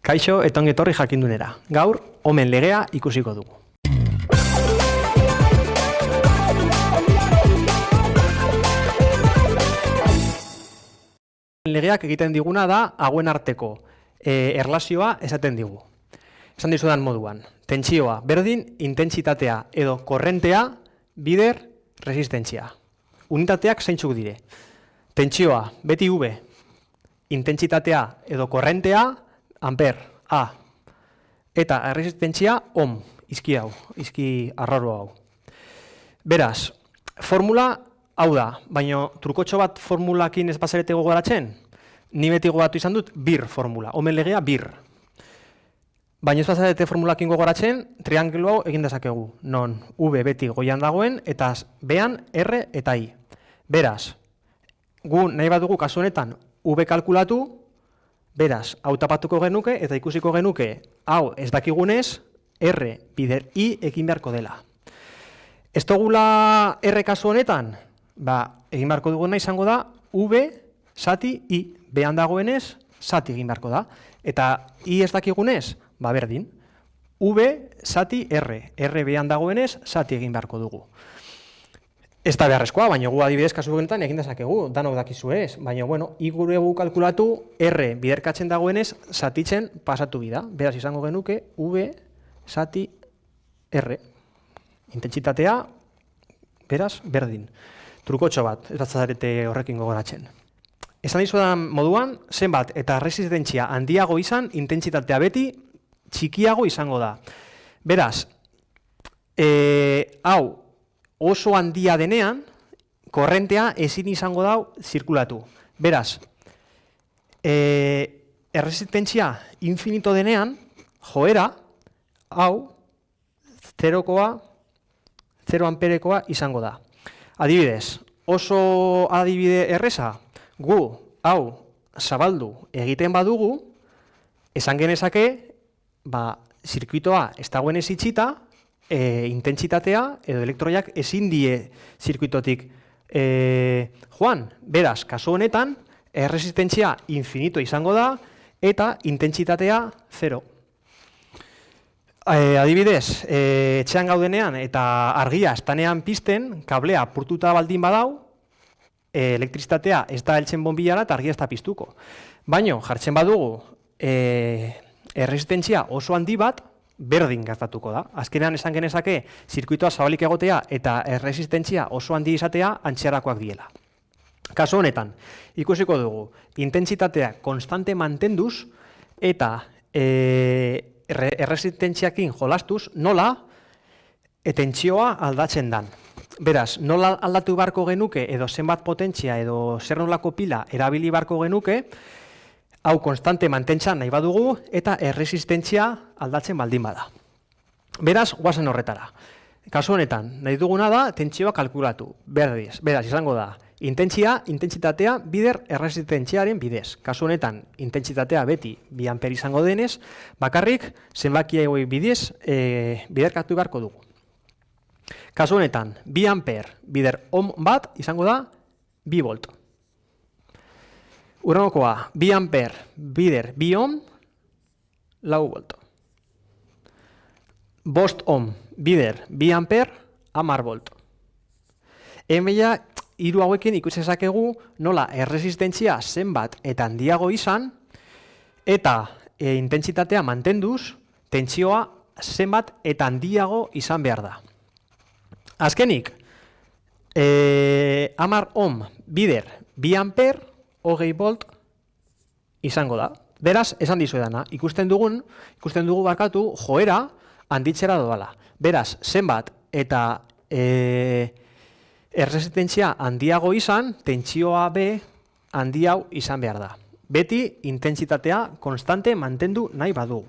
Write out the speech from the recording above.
Kaixo eta ongi etorri jakindunera. Gaur, omen legea ikusiko dugu. Legeak egiten diguna da hauen arteko erlazioa esaten digu. Esan dizudan moduan, tentsioa berdin, intentsitatea edo korrentea bider resistentzia. Unitateak zeintzuk dire. Tentsioa beti V, intentsitatea edo korrentea amper, A. Eta erresistentzia ohm, izki hau, izki arraro hau. Beraz, formula hau da, baina trukotxo bat formulakin ez bazarete gogoratzen, ni beti gogoratu izan dut bir formula, omen legea bir. Baina ez bazarete formulakin gogoratzen, triangelu hau egin dezakegu, non V beti goian dagoen, eta bean R eta I. Beraz, gu nahi badugu kasu honetan V kalkulatu, beraz, hau tapatuko genuke eta ikusiko genuke, hau ez dakigunez, R bider I egin beharko dela. Ez dugula R kasu honetan, egin beharko duguna izango da, V zati I, behan dagoenez, zati egin beharko da. Eta I ez dakigunez, berdin, V zati R, R behan dagoenez, zati egin beharko dugu. Ez da beharrezkoa, baina gu adibidez kasu honetan egin dezakegu, danok dakizu ez. Baina, I gure gu kalkulatu, R biderkatzen dagoenez, zatitzen pasatu bida. Beraz izango genuke, V zati R. Intentsitatea, beraz, berdin. Trukotxo bat, ez bat zarete horrekin gogoratzen. Esan dizudan moduan, zenbat eta resistentzia handiago izan, intentsitatea beti txikiago izango da. Beraz, hau oso handia denean, korrentea ezin izango dau zirkulatu. Beraz, erresistentzia infinito denean, joera, hau, 0 amperekoa izango da. Adibidez, oso adibide erreza, gu, hau, zabaldu egiten badugu, esan genezake, zirkuitoa ez dagoen ez itxita, intentsitatea edo elektroiak ezin die zirkuitotik joan. Beraz, kasu honetan, erresistentzia infinito izango da eta intentsitatea 0. Adibidez, etxean gaudenean eta argia estanean pizten, kablea apurtuta baldin badau, elektrizitatea ez da heltzen bonbilara eta argia ez da piztuko. Baina, jartzen badugu, erresistentzia oso handi bat, berdin gertatuko da. Azkenean esan genezake, zirkuitoa zabalik egotea eta erresistentzia oso handi izatea antxerakoak diela. Kasu honetan, ikusiko dugu, intentsitatea konstante mantenduz eta erresistentziakin jolastuz nola tentsioa aldatzen dan. Beraz, nola aldatu beharko genuke edo zenbat potentzia edo zer nolako pila erabili beharko genuke, hau konstante mantentzan nahi badugu eta erresistentzia aldatzen baldin bada. Beraz, guazen horretara. Kasu honetan, nahi duguna da tentsioa kalkulatu. Beraz, izango da, intentsitatea bider erresistentziaren bidez. Kasu honetan, intentsitatea beti 2 amper izango denez, bakarrik zenbaki hauei bidez biderkatu beharko dugu. Kasu honetan, 2 amper bider ohm bat izango da 2 volt. Urrengokoa, 2 amper bider 2 ohm, 4 volt. 5 ohm bider 2 amper, 10 volt. Hemeia, hiru hauekin ikusi dezakegu nola erresistentzia zenbat eta handiago izan, eta intentsitatea mantenduz, tentsioa zenbat eta handiago izan behar da. Azkenik, 10 ohm bider 2 amper, 20 volt izango da. Beraz, esan dizuedana, ikusten dugu joera handitzera doala. Beraz, zenbat eta erresistentzia handiago izan, tentsioa B handiago izan behar da. Beti intentsitatea konstante mantendu nahi badu.